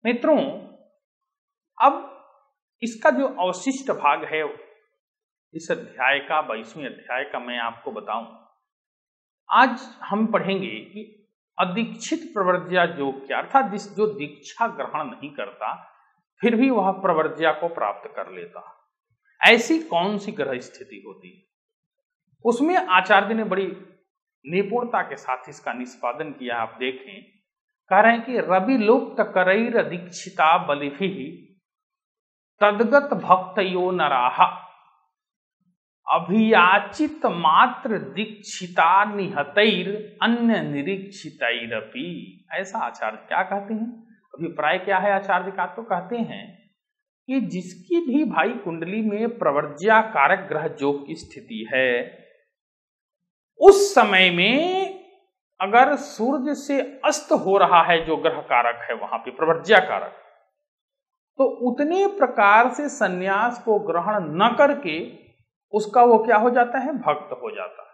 मित्रों, अब इसका जो अवशिष्ट भाग है इस अध्याय का 22वें अध्याय का मैं आपको बताऊं। आज हम पढ़ेंगे कि अदीक्षित प्रवर्ज्या योग क्या, अर्थात जो दीक्षा ग्रहण नहीं करता फिर भी वह प्रवर्ज्या को प्राप्त कर लेता, ऐसी कौन सी ग्रह स्थिति होती है। उसमें आचार्य ने बड़ी निपुणता के साथ इसका निष्पादन किया। आप देखें, कह रहे हैं कि रविलोक्त करैर दीक्षिता बलिभि तद्गत भक्तयो नराः अभियाचित मात्र दीक्षिता निहतैर अन्य निरीक्षितैरपि। ऐसा आचार्य क्या कहते हैं, अभिप्राय क्या है आचार्य का, तो कहते हैं कि जिसकी भी भाई कुंडली में प्रवर्ज्या कारक ग्रह योग की स्थिति है, उस समय में अगर सूर्य से अस्त हो रहा है जो ग्रह कारक है वहां पे प्रवर्ज्या कारक, तो उतने प्रकार से सन्यास को ग्रहण न करके उसका वो क्या हो जाता है, भक्त हो जाता है,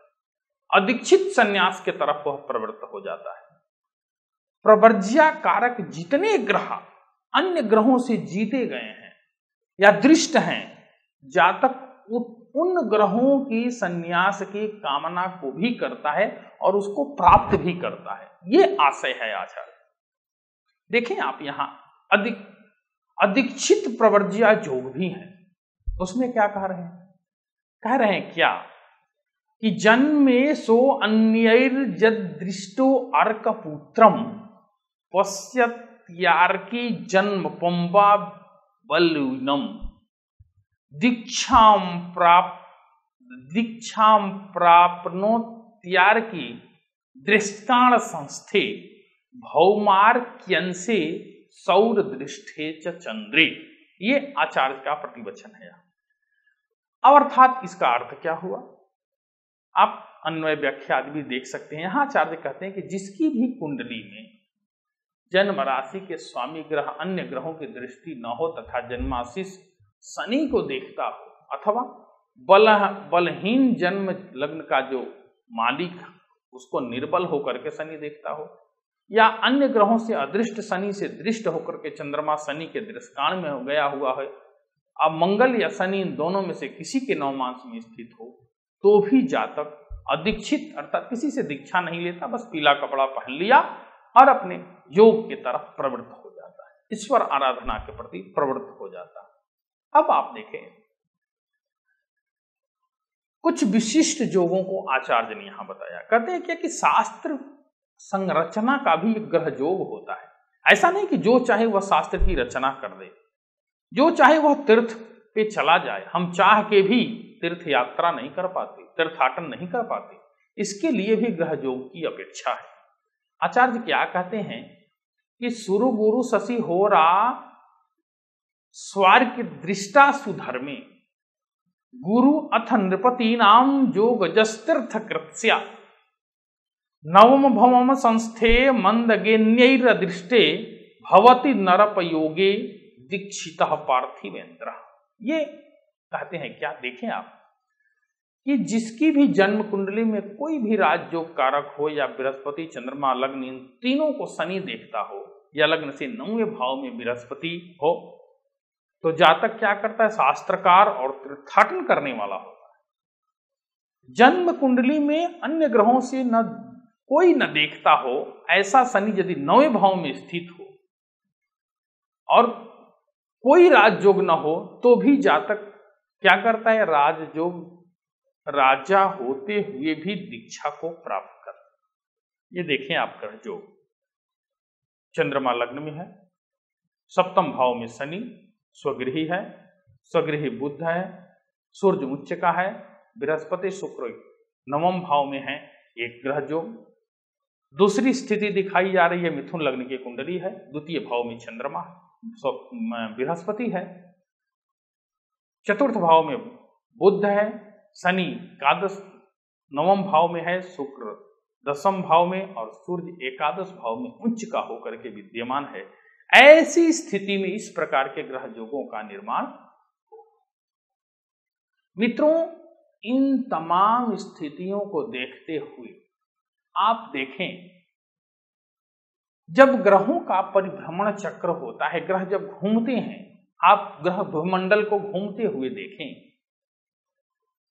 अदीक्षित सन्यास के तरफ वह प्रवृत्त हो जाता है। प्रवर्ज्या कारक जितने ग्रह अन्य ग्रहों से जीते गए हैं या दृष्ट हैं, जातक उन ग्रहों की सन्यास की कामना को भी करता है और उसको प्राप्त भी करता है। ये आशय है आचार्य। देखें आप यहां अदीक्षित प्रवर्ज्या योग भी है, उसमें क्या कह रहे हैं, कह रहे हैं क्या कि जन्मे सो अन्यैर्यद दृष्टो अर्क पुत्रम पश्यत्यार्की जन्म पंबा बलुनम दीक्षाम प्राप्नोत्यार्की दृष्टान संस्थे भौमार्क्यंसे सौर दृष्टे च चंद्रे। ये आचार्य का प्रतिवचन है। अब अर्थात इसका अर्थ क्या हुआ, आप अन्वय व्याख्या आदि भी देख सकते हैं। यहां आचार्य कहते हैं कि जिसकी भी कुंडली में जन्म राशि के स्वामी ग्रह अन्य ग्रहों की दृष्टि न हो तथा जन्माशीष शनि को देखता हो, अथवा बलहीन जन्म लग्न का जो मालिक उसको निर्बल होकर के शनि देखता हो, या अन्य ग्रहों से अदृष्ट शनि से दृष्ट होकर के चंद्रमा शनि के दृष्टान में हो गया हुआ है, अब मंगल या शनि इन दोनों में से किसी के नवमांश में स्थित हो, तो भी जातक अदीक्षित अर्थात किसी से दीक्षा नहीं लेता, बस पीला कपड़ा पहन लिया और अपने योग की तरफ प्रवृत्त हो जाता है, ईश्वर आराधना के प्रति प्रवृत्त हो जाता है। अब आप देखें, कुछ विशिष्ट योगों को आचार्य ने यहां बताया। कहते हैं क्या कि शास्त्र संरचना का भी एक ग्रह योग होता है। ऐसा नहीं कि जो चाहे वह शास्त्र की रचना कर दे, जो चाहे वह तीर्थ पे चला जाए। हम चाह के भी तीर्थ यात्रा नहीं कर पाते, तीर्थाटन नहीं कर पाते, इसके लिए भी ग्रह योग की अपेक्षा है। आचार्य क्या कहते हैं कि सुरु गुरु शशि हो रहा स्वर्ग दृष्टा सुधर्मे गुरु अथ नृपति नाम योग जस्तीर्थ कृत्स्या नवम भवम संस्थे मंदगेन्यैर दृष्टे भवति नरपयोगे दीक्षित पार्थिवेंद्र। ये कहते हैं क्या, देखें आप कि जिसकी भी जन्म कुंडली में कोई भी राजयोग कारक हो या बृहस्पति चंद्रमा लग्न इन तीनों को शनि देखता हो, या लग्न से 9वें भाव में बृहस्पति हो, तो जातक क्या करता है, शास्त्रकार और तीर्थाटन करने वाला होता है। जन्म कुंडली में अन्य ग्रहों से न कोई न देखता हो, ऐसा शनि यदि 9वें भाव में स्थित हो और कोई राजयोग न हो, तो भी जातक क्या करता है, राजयोग राजा होते हुए भी दीक्षा को प्राप्त करता। ये देखें आप ग्रह योग, चंद्रमा लग्न में है, सप्तम भाव में शनि स्वगृही है, स्वगृही बुध है, सूर्य उच्च का है, बृहस्पति शुक्र 9वें भाव में है, एक ग्रह योग। दूसरी स्थिति दिखाई जा रही है, मिथुन लग्न की कुंडली है, द्वितीय भाव में चंद्रमा बृहस्पति है, चतुर्थ भाव में बुध है, शनि एकादश 9वें भाव में है, शुक्र 10वें भाव में और सूर्य एकादश भाव में उच्च का होकर के विद्यमान है। ऐसी स्थिति में इस प्रकार के ग्रह योगों का निर्माण। मित्रों, इन तमाम स्थितियों को देखते हुए आप देखें जब ग्रहों का परिभ्रमण चक्र होता है, ग्रह जब घूमते हैं, आप ग्रह भूमंडल को घूमते हुए देखें,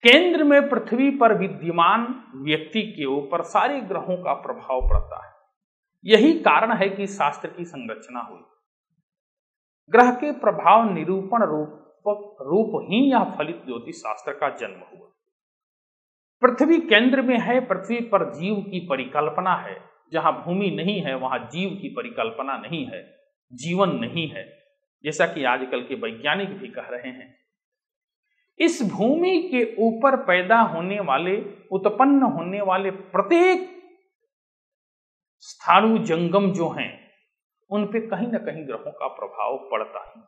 केंद्र में पृथ्वी पर विद्यमान व्यक्ति के ऊपर सारे ग्रहों का प्रभाव पड़ता है। यही कारण है कि शास्त्र की संरचना हुई। ग्रह के प्रभाव निरूपण रूप ही यह फलित ज्योतिष शास्त्र का जन्म हुआ। पृथ्वी केंद्र में है, पृथ्वी पर जीव की परिकल्पना है। जहां भूमि नहीं है वहां जीव की परिकल्पना नहीं है, जीवन नहीं है, जैसा कि आजकल के वैज्ञानिक भी कह रहे हैं। इस भूमि के ऊपर पैदा होने वाले, उत्पन्न होने वाले प्रत्येक स्थाणु जंगम जो हैं, उन पे कहीं ना कहीं ग्रहों का प्रभाव पड़ता है।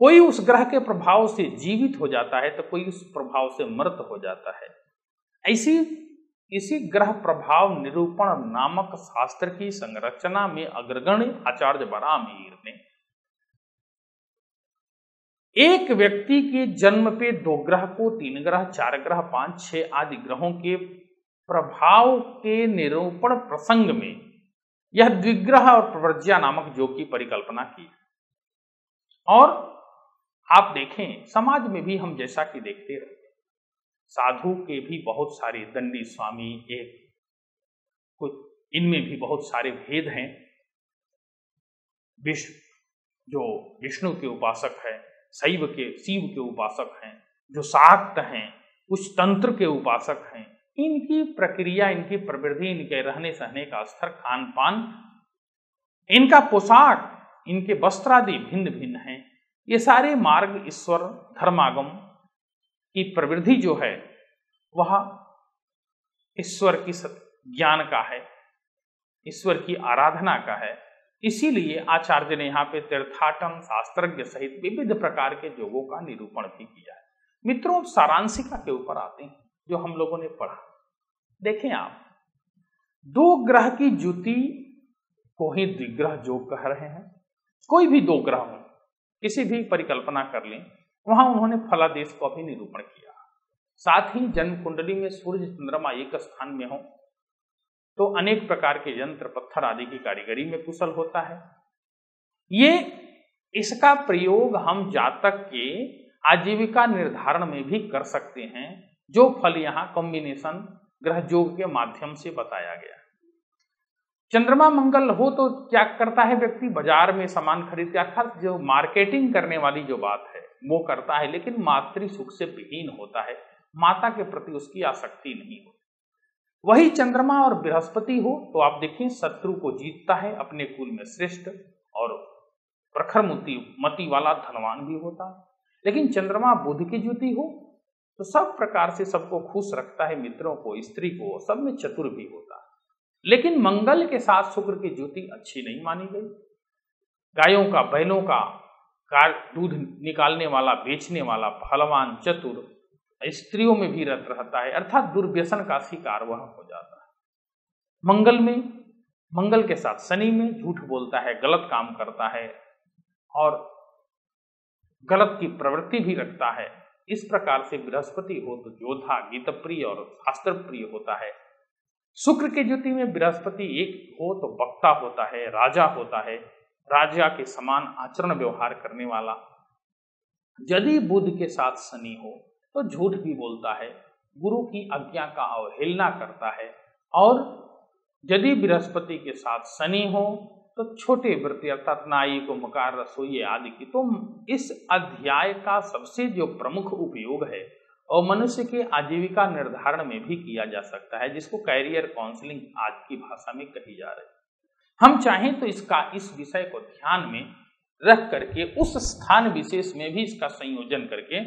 कोई उस ग्रह के प्रभाव से जीवित हो जाता है तो कोई उस प्रभाव से मृत हो जाता है। इसी ग्रह प्रभाव निरूपण नामक शास्त्र की संरचना में अग्रगण्य आचार्य बराहमीर ने एक व्यक्ति के जन्म पे 2 ग्रह को, 3 ग्रह, 4 ग्रह, 5, 6 आदि ग्रहों के प्रभाव के निरूपण प्रसंग में यह द्विग्रह और प्रवर्ज्या नामक योग की परिकल्पना की। और आप देखें समाज में भी हम जैसा कि देखते रहते, साधु के भी बहुत सारे, दंडी स्वामी, एक कुछ, इनमें भी बहुत सारे भेद हैं। जो विष्णु के उपासक है, शिव के उपासक हैं, जो शाक्त हैं, कुछ तंत्र के उपासक हैं। इनकी प्रक्रिया, इनकी प्रवृत्ति, इनके रहने सहने का स्तर, खान पान, इनका पोशाक, इनके वस्त्र आदि भिन्न भिन्न हैं। ये सारे मार्ग ईश्वर धर्मागम की प्रवृत्ति जो है वह ईश्वर की ज्ञान का है, ईश्वर की आराधना का है। इसीलिए आचार्य ने यहाँ पे तीर्थाटन, शास्त्रज्ञ सहित विविध प्रकार के योगों का निरूपण भी किया है। मित्रों, सारांशिका के ऊपर आते हैं जो हम लोगों ने पढ़ा। देखें आप, 2 ग्रह की ज्योति को ही द्विग्रह योग कह रहे हैं। कोई भी 2 ग्रह हो, किसी भी परिकल्पना कर लें, वहां उन्होंने फलादेश को भी निरूपण किया। साथ ही जन्म कुंडली में सूर्य चंद्रमा एक स्थान में हो तो अनेक प्रकार के यंत्र, पत्थर आदि की कारीगरी में कुशल होता है। इसका प्रयोग हम जातक के आजीविका निर्धारण में भी कर सकते हैं, जो फल यहाँ कॉम्बिनेशन ग्रह योग के माध्यम से बताया गया। चंद्रमा मंगल हो तो क्या करता है व्यक्ति, बाजार में सामान खरीदते, अर्थात जो मार्केटिंग करने वाली जो बात है वो करता है, लेकिन मातृ सुख से विहीन होता है, माता के प्रति उसकी आसक्ति नहीं होती। वही चंद्रमा और बृहस्पति हो तो आप देखें शत्रु को जीतता है, अपने कुल में श्रेष्ठ और प्रखर मति वाला धनवान भी होता है। लेकिन चंद्रमा बुध की ज्योति हो तो सब प्रकार से सबको खुश रखता है, मित्रों को, स्त्री को, सब में चतुर भी होता है। लेकिन मंगल के साथ शुक्र की ज्योति अच्छी नहीं मानी गई। गायों का, बैलों का दूध निकालने वाला, बेचने वाला, फलवान, चतुर, स्त्रियों में भी रत रहता है, अर्थात दुर्व्यसन का शिकार वह हो जाता है। मंगल के साथ शनि में झूठ बोलता है, गलत काम करता है और गलत की प्रवृत्ति भी रखता है। इस प्रकार से बृहस्पति हो तो योद्धा, गीतप्रिय और शास्त्र प्रिय होता है। शुक्र के ज्योति में बृहस्पति एक हो तो वक्ता होता है, राजा होता है, राजा के समान आचरण व्यवहार करने वाला। यदि बुध के साथ शनि हो तो झूठ भी बोलता है, गुरु की आज्ञा का अवहेलना करता है। और यदि बृहस्पति के साथ शनि हो तो छोटे वृत्ति, अर्थात नाई को मकार, रसोई आदि की। तो इस अध्याय का सबसे जो प्रमुख उपयोग है और मनुष्य के आजीविका निर्धारण में भी किया जा सकता है, जिसको कैरियर काउंसलिंग आज की भाषा में कही जा रही है। हम चाहें तो इस विषय को ध्यान में रख करके उस स्थान विशेष में भी इसका संयोजन करके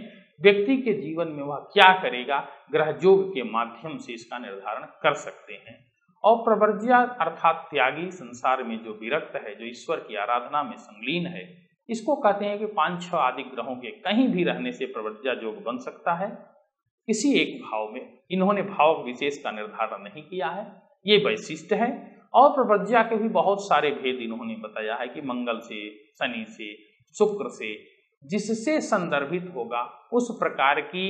व्यक्ति के जीवन में वह क्या करेगा, ग्रह योग के माध्यम से इसका निर्धारण कर सकते हैं। और प्रवर्ज्या अर्थात त्यागी, संसार में जो विरक्त है, जो ईश्वर की आराधना में संलीन है, इसको कहते हैं कि 5-6 आदि ग्रहों के कहीं भी रहने से प्रवर्ज्या योग बन सकता है, किसी एक भाव में। इन्होंने भाव विशेष का निर्धारण नहीं किया है, ये वैशिष्ट है। और प्रवर्ज्या के भी बहुत सारे भेद इन्होंने बताया है कि मंगल से, शनि से, शुक्र से, जिससे संदर्भित होगा उस प्रकार की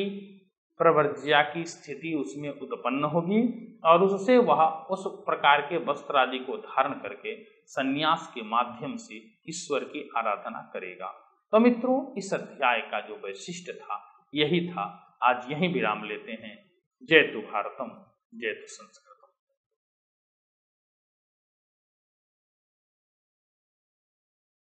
प्रवर्ज्या की स्थिति उसमें उत्पन्न होगी और उससे वह उस प्रकार के वस्त्र आदि को धारण करके संन्यास के माध्यम से ईश्वर की आराधना करेगा। तो मित्रों, इस अध्याय का जो वैशिष्ट था यही था। आज यहीं विराम लेते हैं। जय तु भारतम, जय तु संस्कृत।